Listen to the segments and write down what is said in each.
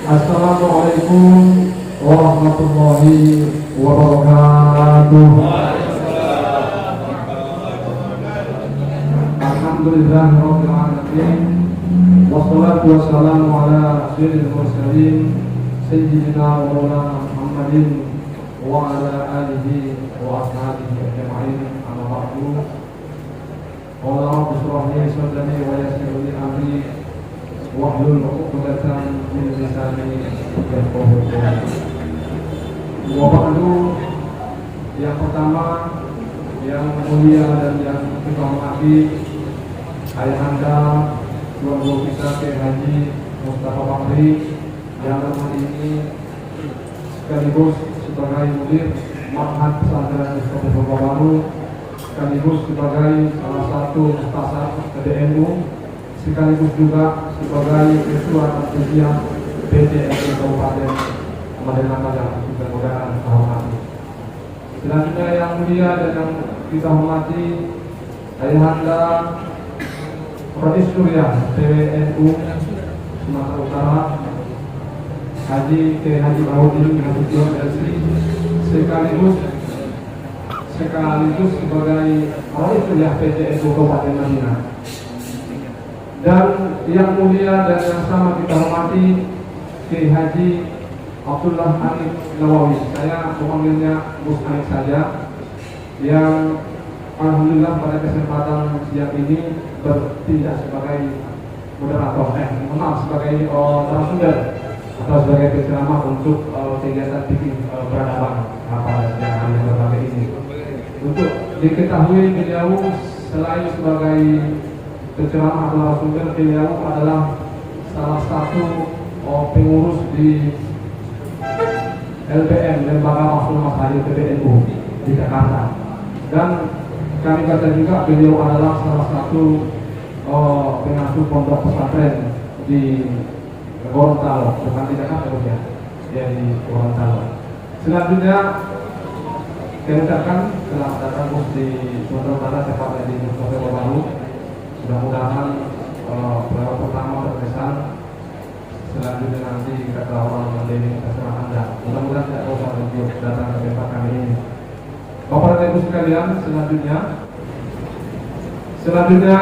Assalamualaikum warahmatullahi wabarakatuh. Alhamdulillahirabbil alamin. Wassalatu wassalamu ala asyrofil mursalin sayyidina wa maulana Muhammadin wa ala alihi wa ashabihi ajma'in. Amma ba'du. Qala rabbi shrah li sadri wa yassir li amri wahlul 'uqdatam min lisani yafqahu qawli. Wa ba'du. Yang pertama, yang mulia dan yang kita hormati ayahanda Tuan Guru kita Kiai Haji Mustafa Bakri yang hari ini sekaligus sebagai mudir Ma'had Pesantren Mustafa Baru, sekaligus sebagai salah satu mustasar PDNU, sekaligus juga sebagai ketua terpilih PDNU Kabupaten Madenata yang mudah-mudahan hormati. Selanjutnya yang mulia dan yang kita hormati ayahanda Prof. Surya PWNU Sumatera Utara Haji Kiai Haji Bahuddin Nasution LC, sekaligus sebagai Prof. Surya PCNU Kabupaten Madinah. Dan yang mulia dan yang sama kita hormati Kiai Haji Abdullah Hanif Nawawi, saya memanggilnya Gus Hanif saja, yang alhamdulillah pada kesempatan siang ini bertindak sebagai moderator, sebagai narasumber atau sebagai penceramah untuk kegiatan bikin peradaban pada siang hari yang berbagai ini. Untuk diketahui, beliau selain sebagai penceramah atau narasumber, beliau adalah salah satu pengurus di LPM, Lembaga Mahfud Masyarakat PBNU di Jakarta. Dan kami kata juga beliau adalah salah satu pengasuh pondok pesantren di Gorontalo, bukan di Jakarta ya, di Gorontalo. Selanjutnya kami ucapkan selamat datang di Sumatera Utara, tepatnya di Mustafa Baru. Mudah-mudahan pelawat pertama berkesan. Selanjutnya nanti kata orang mendidik terserah Anda. Mudah-mudahan tidak usah untuk datang ke tempat kami ini. Bapak dan Ibu sekalian, selanjutnya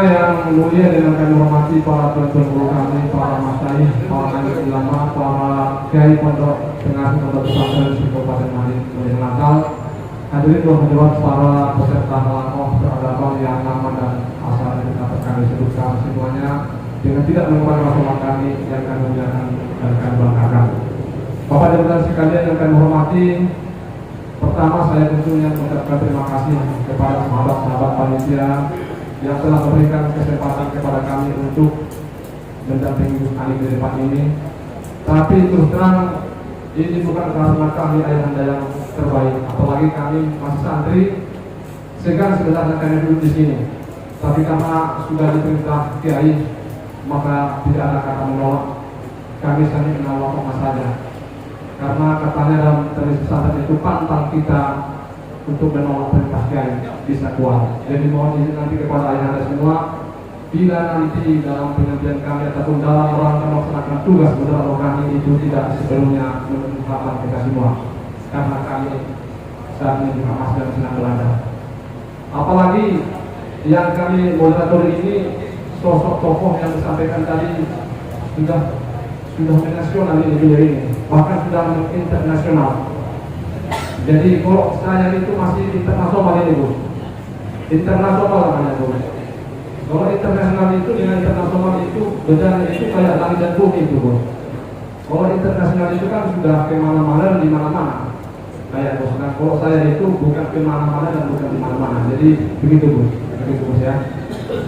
yang mulia dengan kami hormati para tuan-tuan guru kami, para masyaikh, para alim ulama, para kiai pondok pengasuh pondok pesantren di Kabupaten Madinah, hadirin dan hadirat para peserta halaqah peradaban yang nama dan asal dapat kami sebutkan semuanya dengan tidak melupakan masalah kami yang kami muliakan dan kami banggakan. Bapak dan Ibu sekalian yang kami hormati, pertama saya tentunya mengucapkan terima kasih kepada sahabat-sahabat panitia yang telah memberikan kesempatan kepada kami untuk mendampingi Gus Hanif di depan ini. Tapi terus terang ini bukan karena kami ayahanda yang terbaik, apalagi kami masih santri, sehingga sebenarnya kami duduk di sini. Tapi karena sudah diperintah Kiai, maka tidak ada kata menolak. Kami saling menolak saja. Karena katanya dalam tradisi pesantren itu pantang kita untuk menolak perintah Kiai bisa kuat. Jadi mohon izin nanti kepada ayahanda semua, bila nanti dalam penyampaian kami ataupun dalam rangka melaksanakan tugas moderator kami itu tidak sebelumnya menunjukkan kita semua, karena kami saat ini juga masih dalam senang belanda. Apalagi yang kami moderator ini sosok tokoh yang disampaikan tadi sudah nasional ini, bahkan sudah internasional. Jadi kalau saya itu masih internasional ini Bu, internasional namanya Bu. Kalau internasional itu dengan internasional itu bedanya itu kayak langit dan bumi itu Bu. Kalau internasional itu kan sudah kemana-mana dan di mana-mana. Kayak Bu, nah, kalau saya itu bukan kemana-mana dan bukan di mana-mana. Jadi begitu Bu, ya.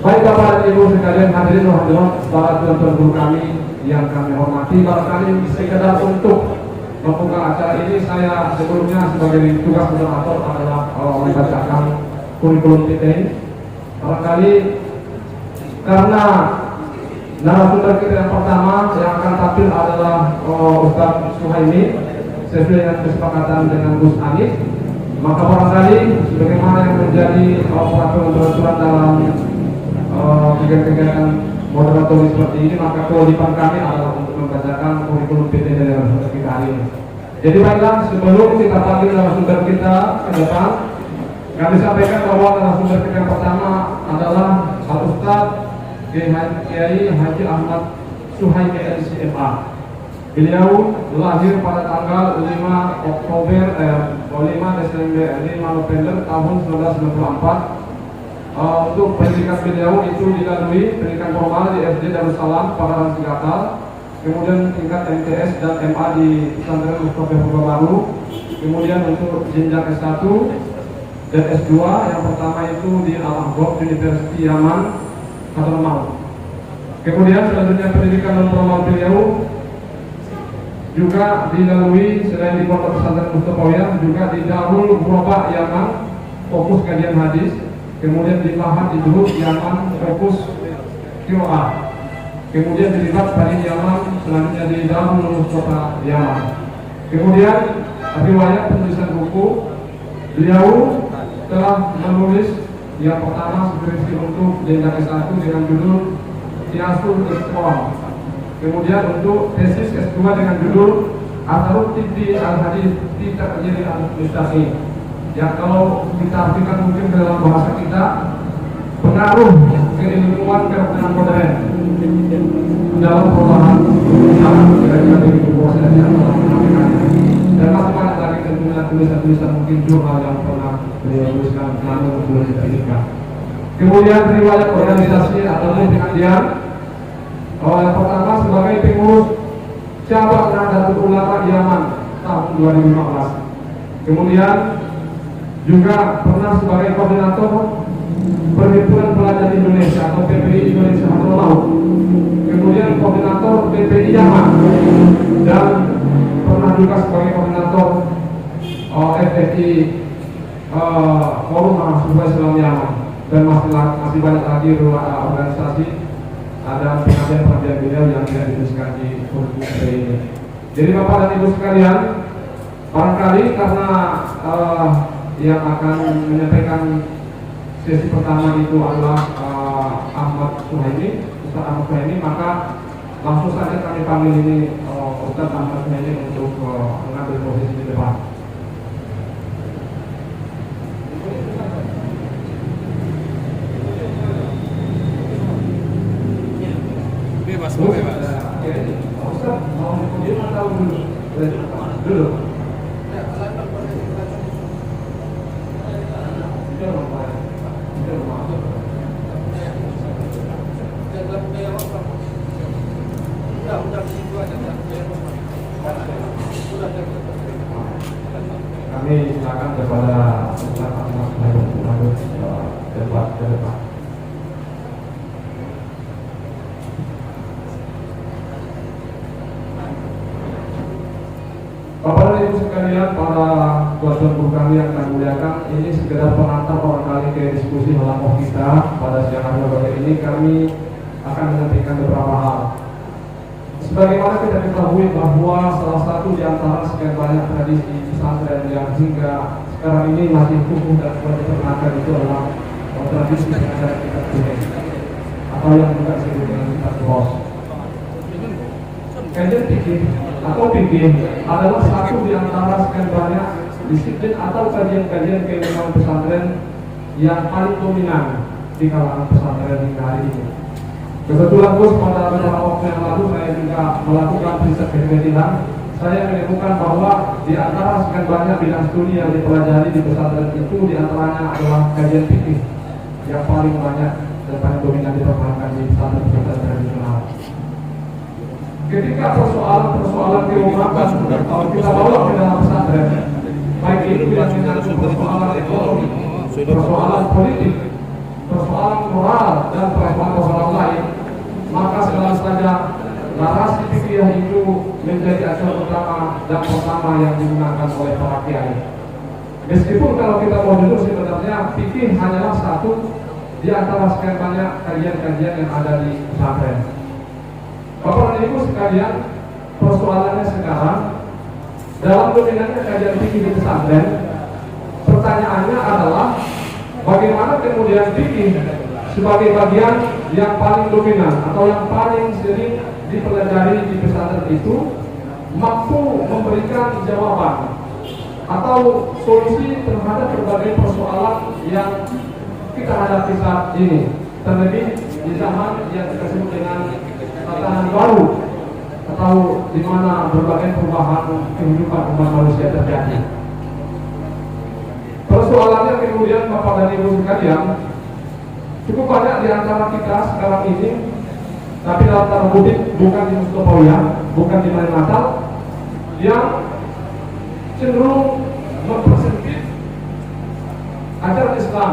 Baik Bapak dan Ibu sekalian, hadirin dan hadirat, para tuan-tuan guru kami yang kami hormati, barangkali sekedar untuk membuka acara ini saya sebelumnya sebagai tugas moderator adalah membacakan kurikulum kita. Barangkali karena narasumber kita yang pertama yang akan tampil adalah Ustaz Suhaimi sesuai dengan kesepakatan dengan Gus Hanif, Maka barangkali sebagaimana yang menjadi peraturan dalam kegiatan moderatori seperti ini, maka kewajiban kami adalah untuk membacakan kurikulum PT dari narasumber kita hari ini. Jadi baiklah, sebelum kita panggil narasumber kita ke depan, kami sampaikan bahwa narasumber kita yang pertama adalah Pak Ustadz Kiai Haji Ahmad Suhaimi LCMA. Beliau lahir pada tanggal 5 November tahun 1994. Untuk pendidikan beliau itu dilalui pendidikan formal di SD Darussalam Padalarang Cigatal, kemudian tingkat MTS dan MA di Pesantren Mustafa Baru, kemudian untuk jenjang S1 dan S2 yang pertama itu di Al-Ahqaf University Yaman, Hadramaut. Kemudian selanjutnya pendidikan non formal beliau juga dilalui selain di Pondok Pesantren Mustafawiyah juga di Darul Ghuraba Yaman, fokus kajian hadis. Kemudian di Mahat Idrus Yaman, fokus QA. Kemudian di Ribat Paling Yaman, selanjutnya di Darul Mustafa Yaman. Kemudian riwayat penulisan buku, beliau telah menulis yang pertama skripsi untuk jenjang S1 dengan judul Tiasul Iqbal. Kemudian untuk tesis S2 dengan judul Atharut Tibbi Al-Hadis di Takjiri Al-Mustaqim, yang kalau kita artikan mungkin dalam bahasa kita pengaruh keilmuan kedokteran modern dalam perubahan kira-kira begitu prosesnya dan masih banyak lagi tentunya tulisan-tulisan mungkin jurnal yang pernah beliau tuliskan namun belum dipilihkan. Kemudian riwayat organisasi atau pengajian, yang pertama sebagai pengurus cabang Nahdlatul Ulama Yaman tahun 2015. Kemudian juga pernah sebagai koordinator Perhimpunan Pelajar Indonesia atau PPI Indonesia Hadramaut, kemudian koordinator PPI Yaman, dan pernah juga sebagai koordinator FFI Forum Mahasiswa Islam Yaman, dan masih banyak lagi organisasi ada pengajian-pengajian beliau yang tidak dituliskan di buku ini. Jadi Bapak dan Ibu sekalian, barangkali karena yang akan menyampaikan sesi pertama itu adalah Ahmad Suhaimi, Ustaz Ahmad Suhaimi, maka langsung saja kami panggil ini Ustaz Ahmad Suhaimi untuk mengambil posisi di depan. Bebas, bebas. Ustaz, mau dia tahu dulu. Kami silakan kepada Ustaz Ahmad Suhaimi debat ke depan. Bapak dan Ibu sekalian, para tuan-tuan guru kami yang kami muliakan, ini sekedar pengantar barangkali ke diskusi halaman kita pada siang hari sore ini. Kami akan menyampaikan beberapa hal. Sebagaimana kita ketahui bahwa salah satu di antara sekian banyak tradisi pesantren yang hingga sekarang ini masih tumbuh dan kuat dipertahankan itu adalah tradisi pengajaran kitab suci atau yang juga disebut dengan kitab bos. Kajian fikih atau fikih adalah satu di antara sekian banyak disiplin atau kajian-kajian keilmuan pesantren yang paling dominan di kalangan pesantren hingga hari ini. Kebetulan bos, pada beberapa waktu yang lalu saya juga melakukan riset kepentingan. Saya menemukan bahwa di antara sekian banyak bidang studi yang dipelajari di pesantren itu di antaranya adalah kajian fikih yang paling banyak dan paling dominan dipertahankan di pesantren-pesantren tradisional. Ketika persoalan keumatan kita bawa ke dalam pesantren, baik itu yang menyangkut persoalan ekonomi, persoalan politik, persoalan moral, dan persoalan lain, maka selalu saja narasi fikih itu menjadi acuan utama dan pertama yang digunakan oleh para kiai. Meskipun kalau kita mau jujur sebenarnya fikih hanyalah satu di antara sekian banyak kajian-kajian yang ada di pesantren. Bapak dan Ibu sekalian, persoalannya sekarang dalam dominannya kajian fikih di pesantren, Pertanyaannya adalah bagaimana kemudian fikih sebagai bagian yang paling dominan atau yang paling sering dipelajari di pesantren itu mampu memberikan jawaban atau solusi terhadap berbagai persoalan yang kita hadapi saat ini, terlebih di zaman yang kita sebut dengan tatanan baru atau di mana berbagai perubahan kehidupan umat manusia terjadi. Persoalannya kemudian Bapak dan Ibu sekalian, cukup banyak di antara kita sekarang ini, tapi dalam tanda kutip bukan di Mustafa, bukan di Main Natal, yang cenderung mempersempit ajaran Islam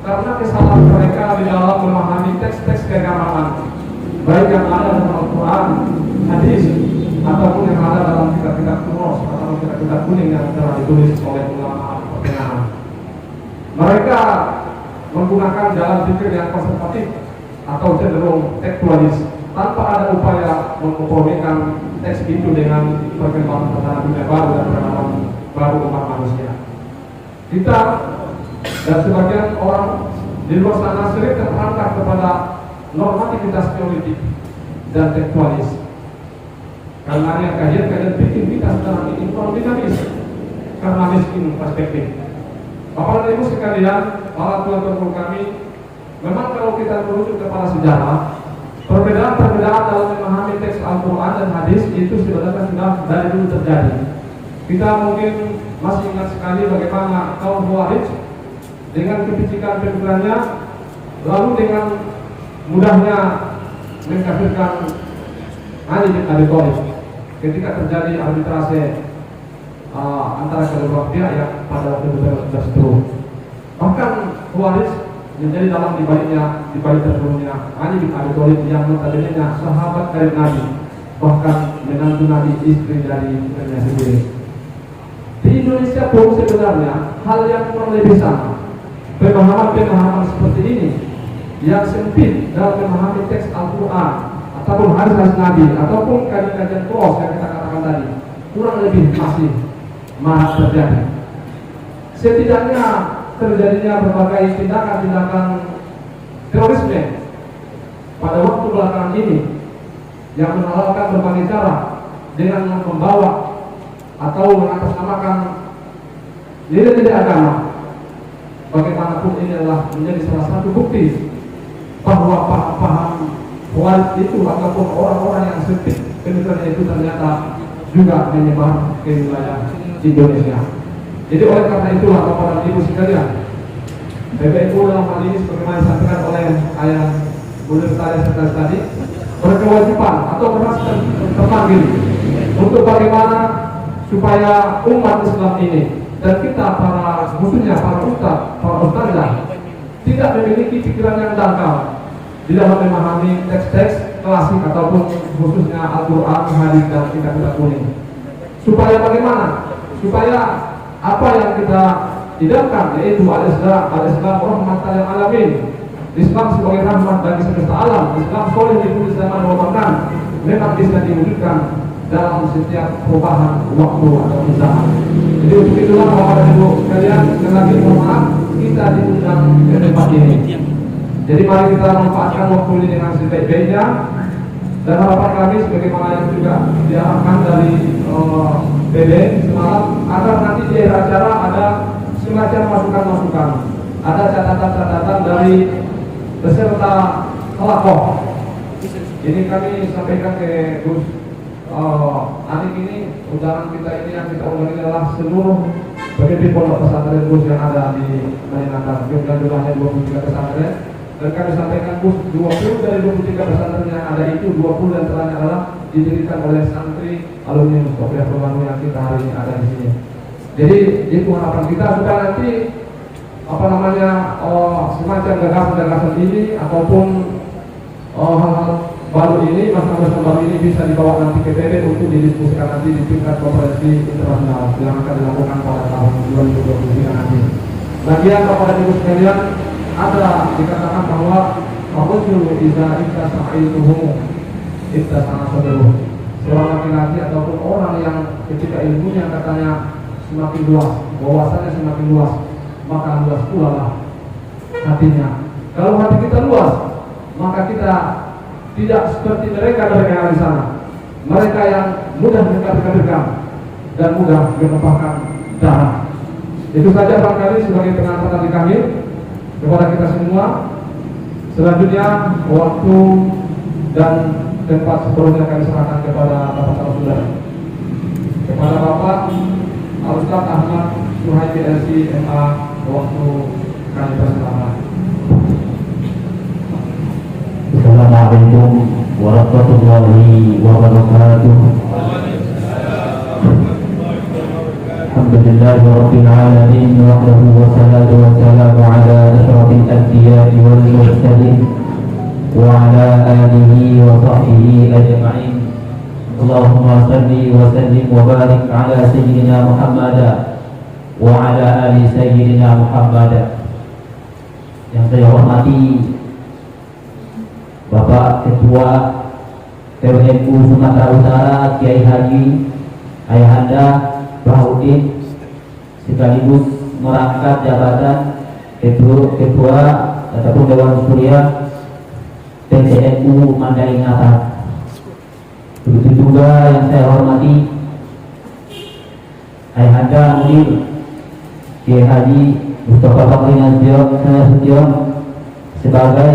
karena kesalahan mereka di dalam memahami teks-teks keagamaan, baik yang ada dalam Al-Quran, hadis, ataupun yang ada dalam kitab-kitab kuno atau kitab-kitab kuning yang telah ditulis oleh ulama pertengahan. Mereka menggunakan jalan pikir yang konservatif atau cenderung tekstualis tanpa ada upaya mengkompromikan teks itu dengan perkembangan tatanan dunia baru dan perkembangan baru umat manusia. Kita dan sebagian orang di luar sana sering terperangkap kepada normativitas teoritik dan tekstualis. Karena yang kajian-kajian pikir kita sekarang ini kurang dinamis karena miskin perspektif. Bapak dan Ibu sekalian, para tuan-tuan kami, memang kalau kita merujuk kepada sejarah, perbedaan-perbedaan dalam memahami teks Al-Quran dan hadis itu sebenarnya sudah dari dulu terjadi. Kita mungkin masih ingat sekali bagaimana kaum Khawarij dengan kepicikan pemikirannya, lalu dengan mudahnya mengkafirkan Ali bin Abi Thalib ketika terjadi arbitrase antara kedua pihak yang pada waktu itu berseteru. Bahkan Khawarij menjadi dalam di balik terbunuhnya Ali bin Abi Thalib yang notabene sahabat karib Nabi, bahkan menantu Nabi, istri dari istrinya sendiri. Di Indonesia pun sebenarnya hal yang kurang lebih sama. Pemahaman seperti ini yang sempit dalam memahami teks Al-Quran ataupun hadis Nabi ataupun kajian-kajian klos yang kita katakan tadi kurang lebih masih marak terjadi. Setidaknya terjadinya berbagai tindakan-tindakan terorisme pada waktu belakangan ini yang menghalalkan berbagai cara dengan membawa atau mengatasnamakan nilai-nilai agama. Bagaimanapun ini adalah menjadi salah satu bukti bahwa paham Khawarij itu ataupun orang-orang yang sempit pemikirannya itu ternyata juga menyebar ke wilayah Indonesia. Jadi oleh karena itulah Bapak dan Ibu sekalian, PBNU dalam hal ini sebagaimana disampaikan oleh ayah Bunda Sekretariat tadi, berkewajiban atau merasa terpanggil untuk bagaimana supaya umat Islam ini dan kita khususnya para ustadzah tidak memiliki pikiran yang dangkal di dalam memahami teks-teks klasik ataupun khususnya Al-Quran, hadis dan kitab-kitab kuning. Supaya bagaimana? Supaya apa yang kita idamkan, yaitu al-Islam rahmatan lil alamin, Islam sebagai rahmat bagi semesta alam, Islam soleh di kulli zaman wa makan, memang bisa diwujudkan dalam setiap perubahan waktu atau zaman. Jadi untuk itulah Bapak dan Ibu sekalian, sekali lagi mohon maaf kita diundang ke tempat ini. Jadi mari kita manfaatkan waktu ini dengan sebaik-baiknya, dan harapan kami sebagaimana yang juga diarahkan dari BB semalam, agar nanti di acara ada semacam masukan-masukan, ada catatan-catatan dari peserta kelakoh. Ini kami sampaikan ke Gus Anik ini, undangan kita ini yang kita undang adalah seluruh pemimpin pondok pesantren Gus yang ada di Malinatan. Jumlahnya 23 pesantren. Dan kami sampaikan Gus, 20 dari 23 pesantren yang ada itu 20 dan antaranya adalah didirikan oleh santri alumni Mustafa Purwanu yang kita hari ini ada di sini. Jadi itu harapan kita supaya nanti semacam gagasan-gagasan ini ataupun hal-hal baru ini, masalah baru ini bisa dibawa nanti ke PB untuk didiskusikan nanti di tingkat konferensi internasional yang akan dilakukan pada tahun 2023 nanti. Bagian Bapak dan Ibu sekalian, ada dikatakan bahwa Rasul iza iktasa'iltuhum iktasa'asadaruh, seorang laki-laki ataupun orang yang ketika ilmunya katanya semakin luas, wawasannya semakin luas, maka luas pula lah hatinya. Kalau hati kita luas, maka kita tidak seperti mereka yang ada di sana. Mereka yang mudah mendekat-dekatkan dan mudah menumpahkan darah. Itu saja barangkali sebagai pengantar dari kami kepada kita semua. Selanjutnya waktu dan tempat sepenuhnya kami serahkan kepada Bapak Saudara. Kepada Bapak Al-Ustaz Ahmad Suhaimi LC MA, waktu kami persilakan. Assalamualaikum warahmatullahi wabarakatuh. Alhamdulillahi rabbil alamin wahdahu wassalatu wassalamu ala asyrafil anbiya'i wal mursalin wa ala alihi wa sahbihi ajma'in. Allahumma salli wa sallim wa barik ala sayyidina Muhammad wa ala ali sayyidina Muhammad. Yang saya hormati Bapak Ketua PWNU Sumatera Utara Kiai Haji Ayahanda Baharudin, sekaligus merangkap jabatan Ketua ataupun Dewan Suriah PCNU Mandailing. Begitu juga yang saya hormati Ayahanda Mudir Kiai Haji Mustafa Bakri Nasution sebagai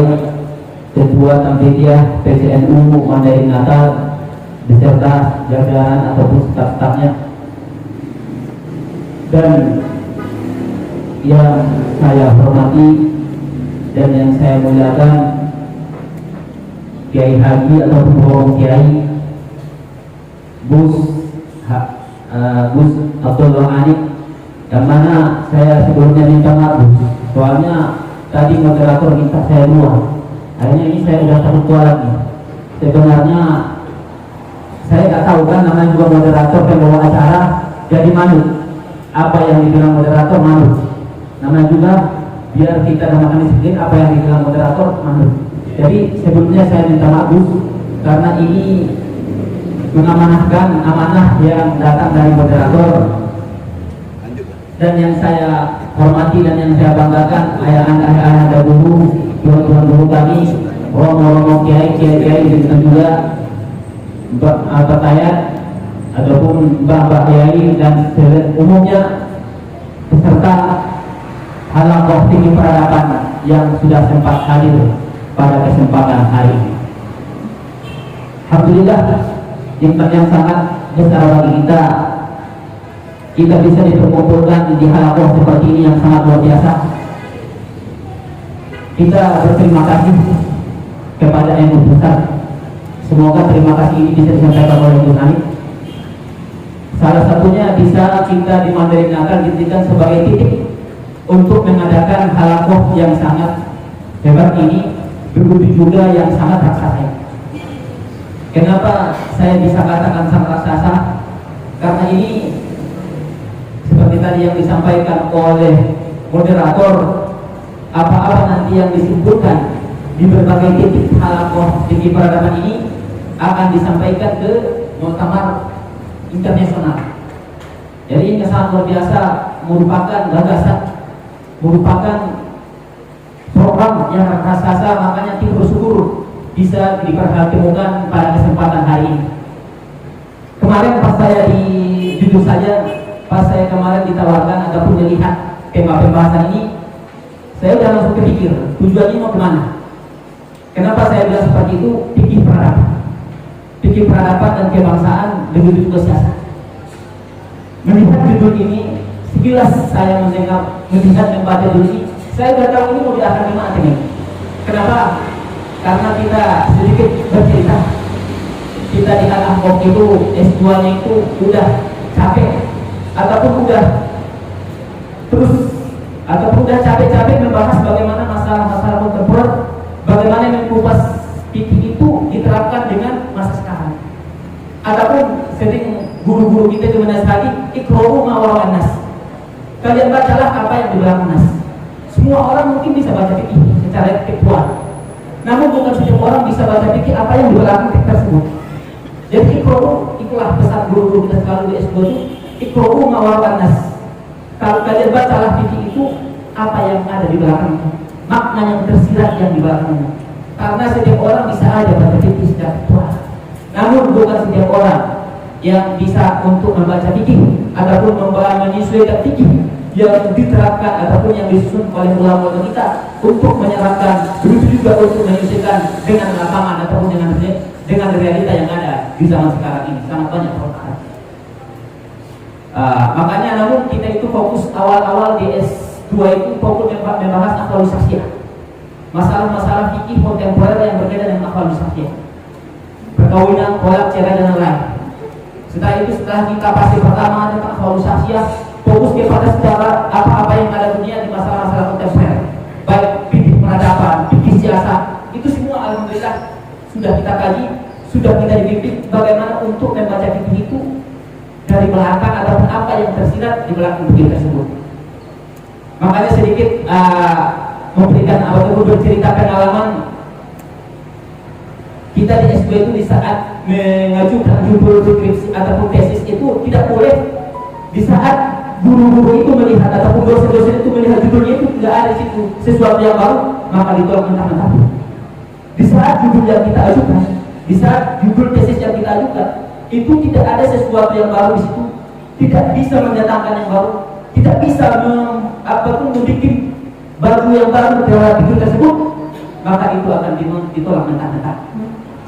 Ketua Tamtidiyah PCNU Mandailing Natal beserta jajaran ataupun staf-stafnya. Dan yang saya hormati dan yang saya muliakan Kiai Haji ataupun Bapak Kiai Gus Abdullah Anik, yang mana saya sebelumnya minta maaf soalnya tadi moderator minta saya dua. Akhirnya ini saya sudah satu tua lagi. Sebenarnya saya nggak tahu kan, namanya juga moderator pembawa acara jadi manut. Apa yang dibilang moderator manut. Namanya juga biar kita namakan disiplin, apa yang dibilang moderator manut. Jadi sebelumnya saya minta maaf karena ini mengamanahkan amanah yang datang dari moderator. Dan yang saya hormati dan yang saya banggakan ayah-ayah guru, tuan-tuan guru kami, romo-romo kiai-kiai dan juga Mbak Tayat ataupun Mbak Kiai dan umumnya peserta halaqah tinggi peradaban yang sudah sempat hadir pada kesempatan hari ini. Alhamdulillah, yang sangat besar bagi kita bisa diperkumpulkan di halaqah seperti ini yang sangat luar biasa. Kita berterima kasih kepada Yang Maha Besar. Semoga terima kasih ini bisa disampaikan oleh Gus Anik. Salah satunya bisa kita di Mandailing Natal dijadikan sebagai titik untuk mengadakan halaqah yang sangat hebat ini, begitu juga yang sangat raksasa. Kenapa saya bisa katakan sangat raksasa? Karena ini seperti tadi yang disampaikan oleh moderator, apa-apa nanti yang disebutkan di berbagai titik halaqah tinggi peradaban ini akan disampaikan ke muktamar internasional. Jadi ini sangat luar biasa, merupakan gagasan, merupakan program yang raksasa, makanya kita bersyukur bisa dipertemukan pada kesempatan hari ini. Kemarin pas saya jujur saja, pas saya kemarin ditawarkan ataupun melihat tema pembahasan ini, saya sudah langsung kepikir tujuannya mau kemana. Kenapa saya bilang seperti itu? Pikir peradaban dan kebangsaan, begitu juga siasat. Melihat judul ini, sekilas saya melihat membaca judul ini, saya sudah tahu ini mau diakan di mana ini. Kenapa? Karena kita sedikit bercerita. Kita di Al-Ahqaf itu S2-nya itu udah capek ataupun udah capek membahas bagaimana masalah-masalah kontemporer, bagaimana mengupas fikih itu diterapkan dengan masa sekarang. Ataupun sering guru-guru kita di menasihati, iqra'u ma wara'an nas. Kalian bacalah apa yang di belakang nas. Semua orang mungkin bisa baca fikih secara tekstual. Namun bukan setiap orang bisa baca fikih apa yang di belakang teks tersebut. Jadi iqra'u, itulah pesan guru-guru kita sekali di S2 itu, Iqra'u ma wara'a nas. Kalau kalian bacalah fikih itu apa yang ada di belakangnya, makna yang tersirat yang di belakangnya. Karena setiap orang bisa aja baca fikih secara tua. Namun bukan setiap orang yang bisa untuk membaca fikih ataupun menyesuaikan fikih yang diterapkan ataupun yang disusun oleh ulama kita untuk menyerapkan, begitu juga untuk menyesuaikan dengan lapangan ataupun dengan realita yang ada di zaman sekarang ini. Sangat banyak perubahan. Makanya namun kita itu fokus awal-awal di S2 itu fokus membahas aktualisasi, masalah-masalah fikih kontemporer yang berbeda dengan aktualisasi, perkawinan, kolak, cerai dan lain-lain. Setelah itu setelah kita pasti pertama tentang aktualisasi, fokus kepada secara apa-apa yang ada dunia di masalah-masalah kontemporer, baik fikih peradaban, fikih siasat, itu semua alhamdulillah sudah kita kaji, sudah kita dibimbing bagaimana untuk membaca fikih itu dari belakang ataupun apa yang tersirat di belakang fikih tersebut. Makanya sedikit memberikan ataupun bercerita pengalaman kita di S2 itu di saat mengajukan judul skripsi ataupun tesis itu tidak boleh di saat guru-guru itu melihat ataupun dosen-dosen itu melihat judulnya itu tidak ada di situ sesuatu yang baru, maka ditolak mentah-mentah. Di saat judul yang kita ajukan, di saat judul tesis yang kita ajukan itu tidak ada sesuatu yang baru di situ, tidak bisa mendatangkan yang baru, tidak bisa membuat baju yang baru terhadap judul tersebut, maka itu akan ditolak mentah-mentah.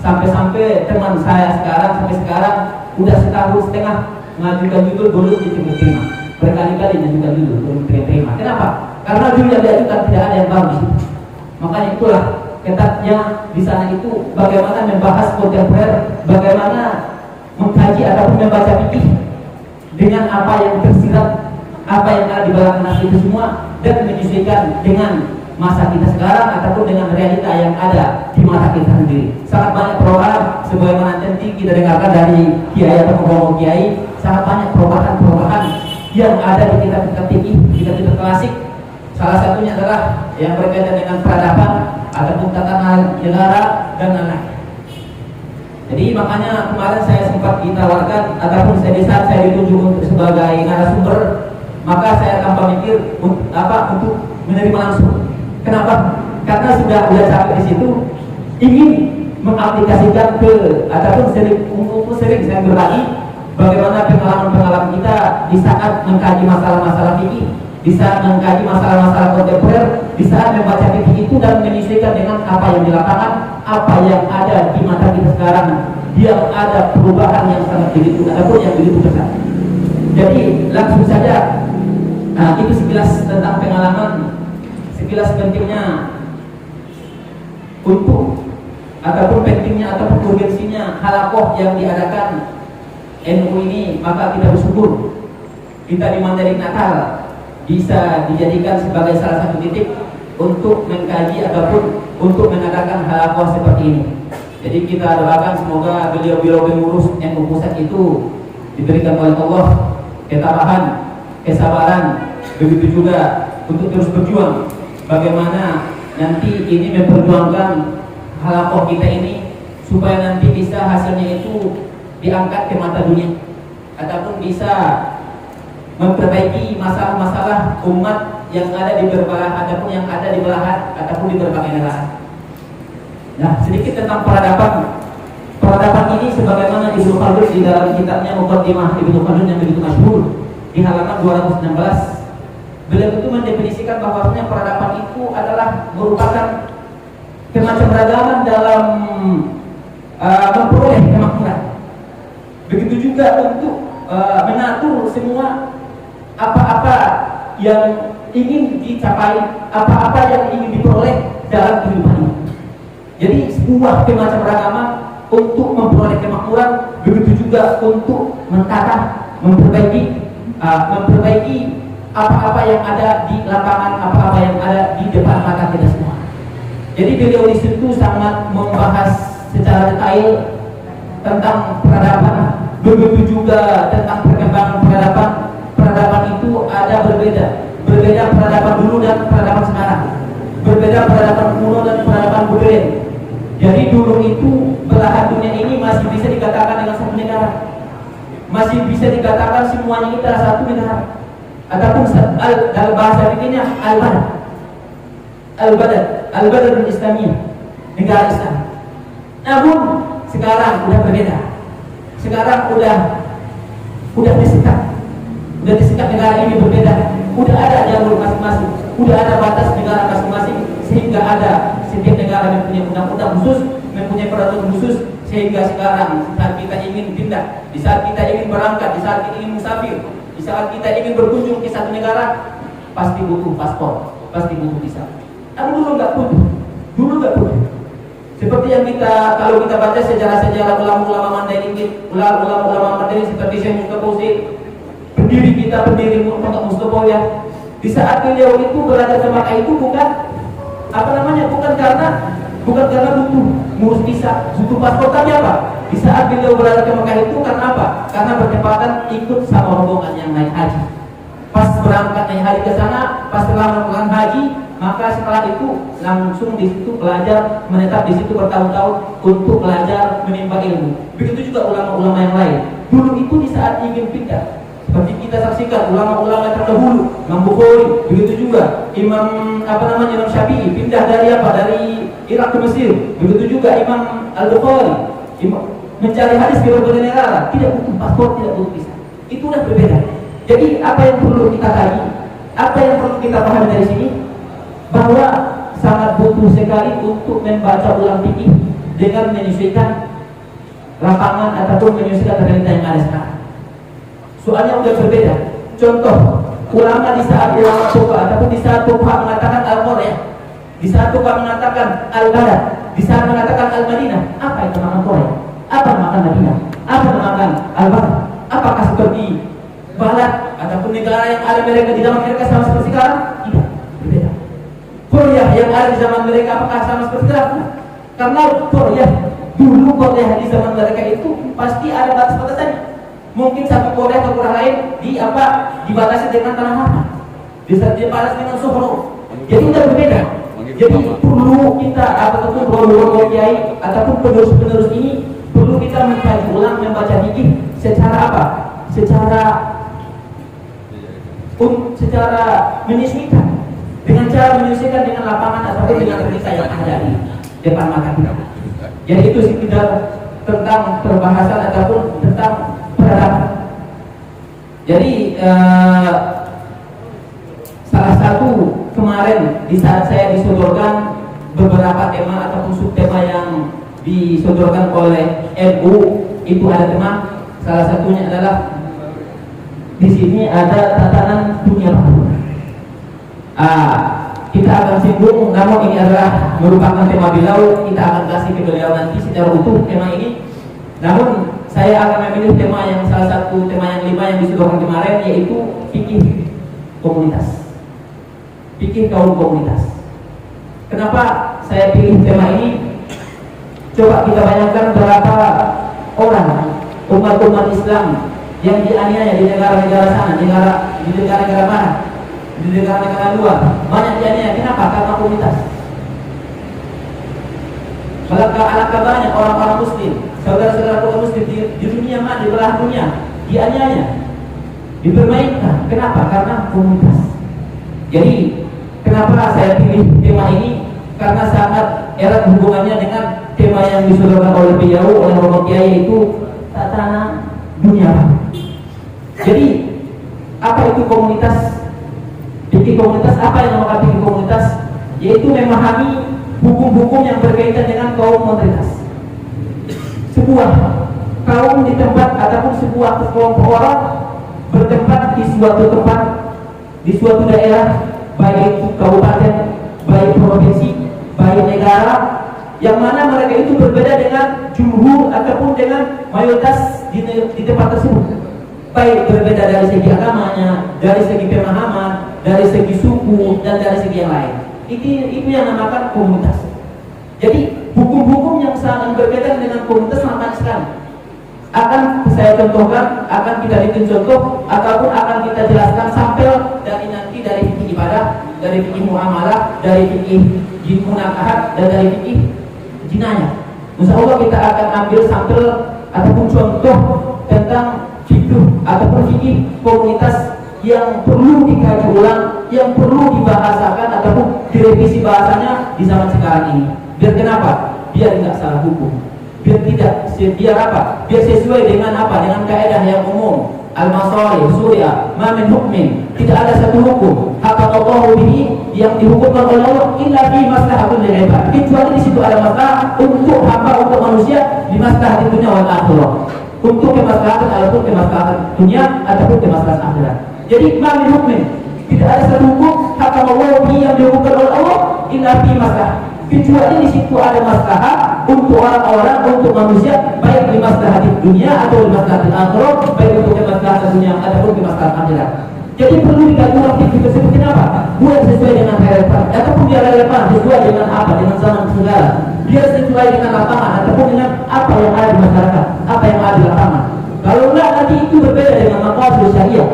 Sampai-sampai teman saya sampai sekarang udah setahun setengah mengajukan judul belum diterima. Berkali-kali mengajukan judul belum diterima. Kenapa? Karena judul yang diajukan tidak ada yang baru di situ. Makanya itulah ketatnya di sana itu bagaimana membahas kontemporer, bagaimana mengkaji ataupun membaca fikih dengan apa yang tersirat, apa yang ada di belakang nas itu semua, dan menyesuaikan dengan masa kita sekarang ataupun dengan realita yang ada di mata kita sendiri. Sangat banyak perubahan sebagaimana nanti kita dengarkan dari kiai atau pembawa kiai, sangat banyak perubahan-perubahan yang ada di kitab-kitab fikih, kitab-kitab klasik. Salah satunya adalah yang berkaitan dengan peradaban ataupun tata negara dan lain-lain. Jadi makanya kemarin saya sempat ditawarkan ataupun di saat saya ditunjuk sebagai narasumber, maka saya tanpa mikir untuk menerima langsung. Kenapa? Karena sudah sampai di situ, ingin mengaplikasikan ke ataupun sering saya berbagi bagaimana pengalaman-pengalaman kita di saat mengkaji masalah-masalah fikih, di saat mengkaji masalah-masalah kontemporer, di saat membaca fikih itu dan menyesuaikan dengan apa yang di lapangan, apa yang ada di mata kita sekarang, yang ada perubahan yang sangat begitu ataupun yang begitu besar. Jadi langsung saja, itu sekilas tentang pengalaman, sekilas pentingnya untuk ataupun pentingnya ataupun urgensinya halakoh yang diadakan NU ini. Maka kita bersyukur kita di Mandailing Natal bisa dijadikan sebagai salah satu titik untuk mengkaji ataupun untuk mengadakan halakoh seperti ini. Jadi kita doakan semoga beliau-beliau pengurus NU pusat itu diberikan oleh Allah ketabahan, kesabaran, begitu juga untuk terus berjuang bagaimana nanti ini memperjuangkan halakoh kita ini supaya nanti bisa hasilnya itu diangkat ke mata dunia ataupun bisa memperbaiki masalah-masalah umat yang ada di berbalah ataupun yang ada di belahan ataupun di berbagai negara. Nah, sedikit tentang peradaban. Peradaban ini sebagaimana Ibnu Khaldun di dalam kitabnya Muqaddimah Ibnu Khaldun yang begitu masyhur di halaman 216, beliau itu mendefinisikan bahwasanya peradaban itu adalah merupakan kemacamragaman dalam memperoleh kemakmuran. Begitu juga untuk mengatur semua apa-apa yang ingin dicapai, apa-apa yang ingin diperoleh dalam kehidupan ini. Jadi sebuah kemacamragaman untuk memperoleh kemakmuran, begitu juga untuk mentata, memperbaiki apa-apa yang ada di lapangan, apa-apa yang ada di depan mata kita semua. Jadi beliau di situ sangat membahas secara detail tentang peradaban, begitu juga tentang perkembangan peradaban. Peradaban itu ada berbeda peradaban dulu dan peradaban sekarang, berbeda peradaban kuno dan peradaban modern. Jadi dulu itu belahan dunia ini masih bisa dikatakan dengan satu negara, masih bisa dikatakan semuanya kita satu negara. Ataupun dalam bahasa fikihnya al-balad Islamiyah, negara Islam. Namun sekarang udah berbeda. Sekarang udah disekat negara ini berbeda. Udah ada jalur masing-masing, udah ada batas negara masing-masing, sehingga ada setiap negara mempunyai undang-undang khusus, mempunyai peraturan khusus, sehingga sekarang saat kita ingin pindah, di saat kita ingin berangkat, di saat kita ingin musafir, di saat kita ingin berkunjung ke satu negara, pasti butuh paspor, pasti butuh visa. Tapi dulu nggak butuh. Seperti yang kalau kita baca sejarah-sejarah ulama-ulama Mandailing, ulama-ulama Mandailing seperti Syekh Mustafa Utsaimin, pendiri Mustafa ya. Di saat beliau itu berada di Makkah itu bukan karena butuh ngurus visa, butuh paspor, tapi apa? Di saat beliau berada di Makkah itu karena apa? Karena bertepatan ikut sama rombongan yang naik haji. Pas berangkat naik haji ke sana, pas setelah melakukan haji, maka setelah itu langsung di situ belajar, menetap di situ bertahun-tahun untuk belajar menimba ilmu. Begitu juga ulama-ulama yang lain. Dulu itu di saat ingin pindah, seperti kita saksikan ulama-ulama terdahulu, Imam Bukhari, begitu juga Imam Syafi'i pindah dari Irak ke Mesir, begitu juga Imam Al-Bukhari mencari hadis ke berbagai negara, tidak butuh paspor, tidak butuh visa. Itu udah berbeda. Jadi apa yang perlu kita tadi, apa yang perlu kita pahami dari sini, bahwa sangat butuh sekali untuk membaca ulang fikih dengan menyesuaikan lapangan ataupun menyesuaikan realita yang ada sekarang. Soalnya udah berbeda. Contoh, ulama di saat ulama Fuqaha ataupun di saat Fuqaha mengatakan Al-Qaryah, di saat Fuqaha mengatakan Al-Balad, di saat mengatakan Al-Madinah, apa itu nama Qaryah? Apa nama Madinah? Apa nama Al-Balad? Apakah seperti Balad ataupun negara yang ada mereka di zaman mereka sama seperti sekarang? Tidak, berbeda. Qaryah yang ada di zaman mereka apakah sama seperti sekarang? Karena Qaryah di zaman mereka itu pasti ada batas-batasannya. Mungkin satu Korea atau Korea lain dibatasi dengan tanah lapang, dibatasi dengan suhro. Jadi udah berbeda. Jadi perlu kita ataupun rombongan kiai ataupun penerus-penerus ini perlu kita mengkaji ulang, membaca fikih secara menyesuaikan, dengan cara menyesuaikan dengan lapangan ataupun dengan realita yang ada di depan mata kita. Jadi itu sekedar tentang perbahasan ataupun tentang peradaban. Jadi salah satu kemarin di saat saya disodorkan beberapa tema ataupun subtema yang disodorkan oleh NU, itu ada tema, salah satunya adalah di sini ada tatanan dunia baru. Kita akan singgung, namun ini adalah merupakan tema beliau, kita akan kasih ke beliau nanti secara utuh tema ini. Namun saya akan memilih tema yang salah satu tema yang 5 yang disodorkan kemarin, yaitu fikih komunitas, fikih kaum komunitas. Kenapa saya pilih tema ini? Coba kita bayangkan berapa orang umat Islam yang dianiaya di negara-negara sana, di negara-negara barat, di negara-negara luar, banyak dianiaya. Kenapa? Karena komunitas. Alangkah banyak orang-orang muslim, saudara-saudara kaum muslim di dunia mana, di belahan dunia, dianiaya, dipermainkan. Kenapa? Karena komunitas. Jadi kenapa saya pilih tema ini? Karena sangat erat hubungannya dengan tema yang disodorkan oleh beliau, oleh Romo Kiai, yaitu tatanan dunia. Jadi apa itu komunitas? Fikih komunitas, apa yang namanya fikih komunitas? Yaitu memahami hukum-hukum yang berkaitan dengan kaum minoritas. Sebuah kaum di tempat ataupun sebuah kelompok orang bertempat di suatu tempat, di suatu daerah, baik itu kabupaten, baik provinsi, baik negara, yang mana mereka itu berbeda dengan jumhur ataupun dengan mayoritas di tempat tersebut. Baik berbeda dari segi agamanya, dari segi pemahaman, dari segi suku, dan dari segi yang lain. Itu yang dinamakan komunitas. Jadi hukum-hukum yang sangat berkaitan dengan komunitas sangat sekali. Akan saya contohkan, akan kita bikin contoh, ataupun akan kita jelaskan sampel dari fikih ibadah, dari fikih muamalah, dari fikih munakahat, dan dari fikih jinayah. Insya Allah kita akan ambil sampel ataupun contoh tentang fikih ataupun fikih komunitas yang perlu dikaji ulang, yang perlu dibahasakan ataupun direvisi bahasanya di zaman sekarang ini. Biar kenapa? Biar tidak salah hukum. Biar tidak, biar apa? Biar sesuai dengan apa? Dengan kaidah yang umum. Al-masalih, surya, ma min hukmin. Tidak ada satu hukum haqqallahu bihi yang dihukumkan oleh Allah illa fi maslahatul lil ibad. Kecuali di situ ada masalah untuk hamba, untuk manusia, di maslahat dunia wal akhirah. Untuk kemaslahatan ataupun kemaslahatan dunia ataupun kemaslahatan akhirat. Jadi ma min hukmin, tidak ada satu hukum haqqallahu bihi yang dihukumkan oleh Allah illa fi maslahat. Kecuali di situ ada maslahat untuk orang-orang, untuk manusia, baik di maslahat dunia atau di maslahat akhirat, baik untuk kemaslahatan dunia ataupun kemaslahatan akhirat. Jadi perlu dikaji ulang fikih tersebut. Kenapa? Buat sesuai dengan relevan, ataupun biar relevan sesuai dengan apa, dengan zaman segala. Biar sesuai dengan lapangan ataupun dengan apa yang ada di masyarakat, apa yang ada di lapangan. Kalau enggak, nanti itu berbeda dengan maqasid syariah.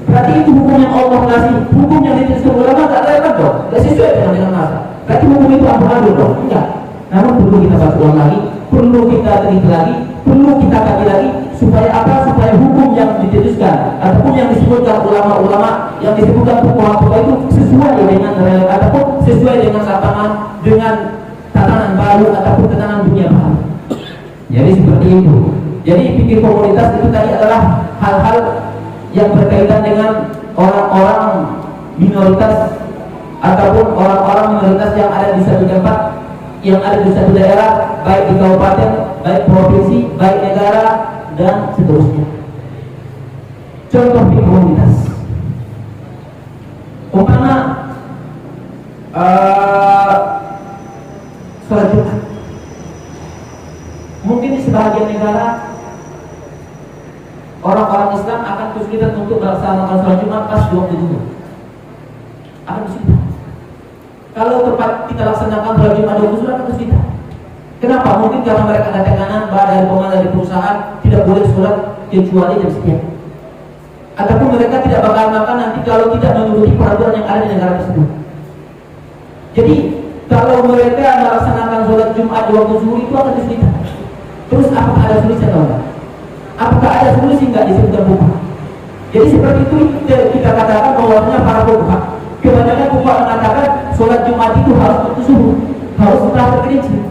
Berarti itu hukum yang Allah kasih, hukum yang dituliskan ulama tak relevan dong, tak sesuai dengan masa. Berarti hukum itu amburadul dong, enggak. Namun perlu kita bahas ulang lagi, perlu kita teliti lagi, perlu kita kaji lagi, supaya apa? Supaya hukum yang dituliskan ataupun yang disebutkan ulama-ulama, yang disebutkan fuqaha itu sesuai dengan relevan ataupun sesuai dengan lapangan, dengan tatanan baru ataupun tatanan dunia baru. Jadi seperti itu. Jadi fikih komunitas itu tadi adalah hal-hal yang berkaitan dengan orang-orang minoritas ataupun orang-orang minoritas yang ada di satu tempat, yang ada di satu daerah, baik di kabupaten, baik provinsi, baik negara, dan seterusnya. Contoh fikih komunitas, umpama sholat Jumat. Mungkin di sebagian negara orang-orang Islam akan kesulitan untuk melaksanakan sholat Jumat pas di waktu itu. Akan kesulitan. Kalau tempat kita laksanakan sholat Jumat di waktu itu akan kesulitan. Kenapa? Mungkin karena mereka ada tekanan dari pengajar di perusahaan, tidak boleh sholat kecuali jam sekian. Ataupun mereka tidak bakal makan nanti kalau tidak mengikuti peraturan yang ada di negara tersebut. Jadi kalau mereka melaksanakan sholat Jumat di waktu zuhur itu akan kesulitan. Terus apakah ada solusi atau enggak? Apakah ada solusi enggak disebutkan fuqaha? Jadi seperti itu kita katakan bahwasanya para fuqaha, kebanyakan fuqaha mengatakan sholat Jumat itu harus waktu zuhur, harus setelah tergelincir.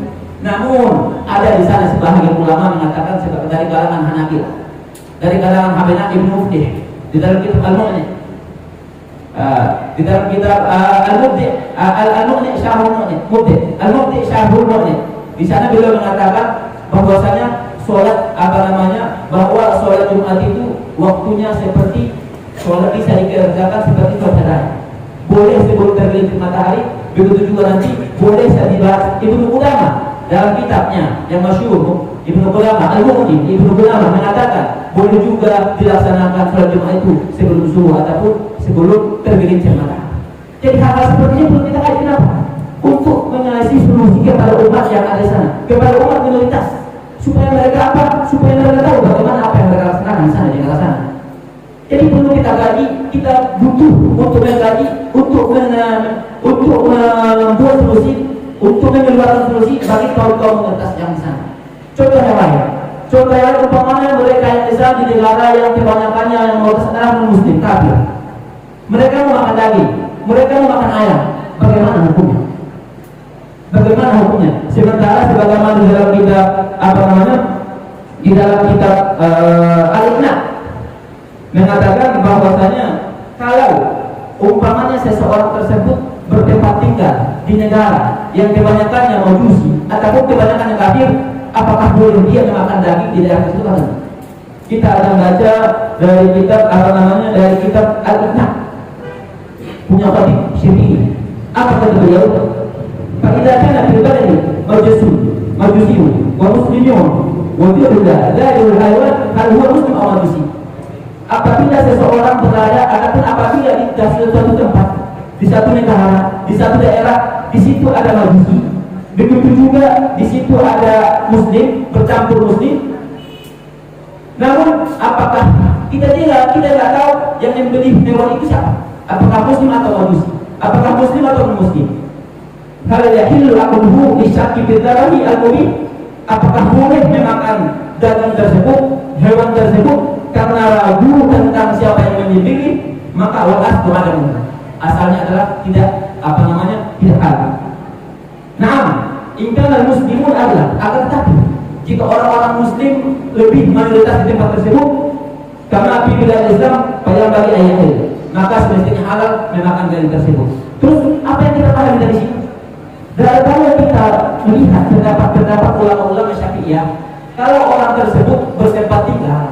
Namun ada di sana sebahagian ulama mengatakan dari kalangan Hanafi, dari kalangan Hanafi Ibnu Mufti, di dalam kitab Al-Mu'ni, di dalam kitab Al-Mu'ni Syarhul Mu'ni, Al-Mu'ni Syarhul Mu'ni, di sana beliau mengatakan bahwasanya bahwa sholat Jumat itu waktunya seperti sholat bisa dikerjakan seperti sholat raya. Boleh sebelum tergelincir matahari, begitu juga nanti boleh saat dibahas Ibnu Qudamah dalam kitabnya yang masyhur, Ibnu Qudamah Al-Mughni, Ibnu Qudamah mengatakan boleh juga dilaksanakan sholat Jumat itu sebelum subuh ataupun sebelum tergelincir matahari. Jadi hal-hal seperti ini perlu kita kaji. Kenapa? Untuk mengasih solusi kepada umat yang ada di sana, kepada umat minoritas, supaya mereka apa? Supaya mereka tahu bagaimana apa yang mereka laksanakan di sana, di negara sana. Jadi perlu kita kaji, kita butuh untuk mengkaji, untuk membuat solusi, untuk mengeluarkan solusi bagi kaum minoritas yang di sana. Contoh yang lain, umpamanya mereka yang Islam di negara yang kebanyakannya yang mayoritas adalah non-Muslim, kafir. Mereka mau makan daging, mereka mau makan ayam. Bagaimana hukumnya? Bagaimana hukumnya? Sementara sebagaimana di dalam kitab di dalam kitab Al-Iqna mengatakan bahwasanya kalau umpamanya seseorang tersebut bertempat tinggal di negara yang kebanyakannya Majusi ataupun kebanyakannya kafir, apakah boleh dia memakan daging di daerah tersebut? Kita akan baca dari kitab dari kitab Al-Iqna punya Khatib Syirki. Apa kata beliau? Fa'idha kana fil baladi majusiyun wa muslimun wa dirullah la yurul haywan hal huwa muslim aw majusi. Apabila seseorang berada ataupun apabila di suatu tempat, di satu negara, di satu daerah, di situ ada majusi, begitu juga di situ ada muslim, bercampur muslim. Namun apakah kita tidak tahu yang membeli hewan itu siapa? Apakah muslim atau majusi? Apakah muslim atau non muslim? Hal yahillu akuluhu lisyaki bidarahi al-mubin. Apakah boleh memakan daging tersebut, hewan tersebut karena ragu tentang siapa yang membimbingi, maka walas beragam. Asalnya adalah tidak tidak halal. Nah, ingkar muslimun adalah akan tetapi jika orang-orang muslim lebih mayoritas di tempat tersebut, karena pimpinan Islam pada bagi ayat ini, maka semestinya halal memakan daging tersebut. Terus apa yang kita pahami dari sini? Dari kalau kita melihat pendapat ulama-ulama Syafi'iyah, kalau orang tersebut bersempat tinggal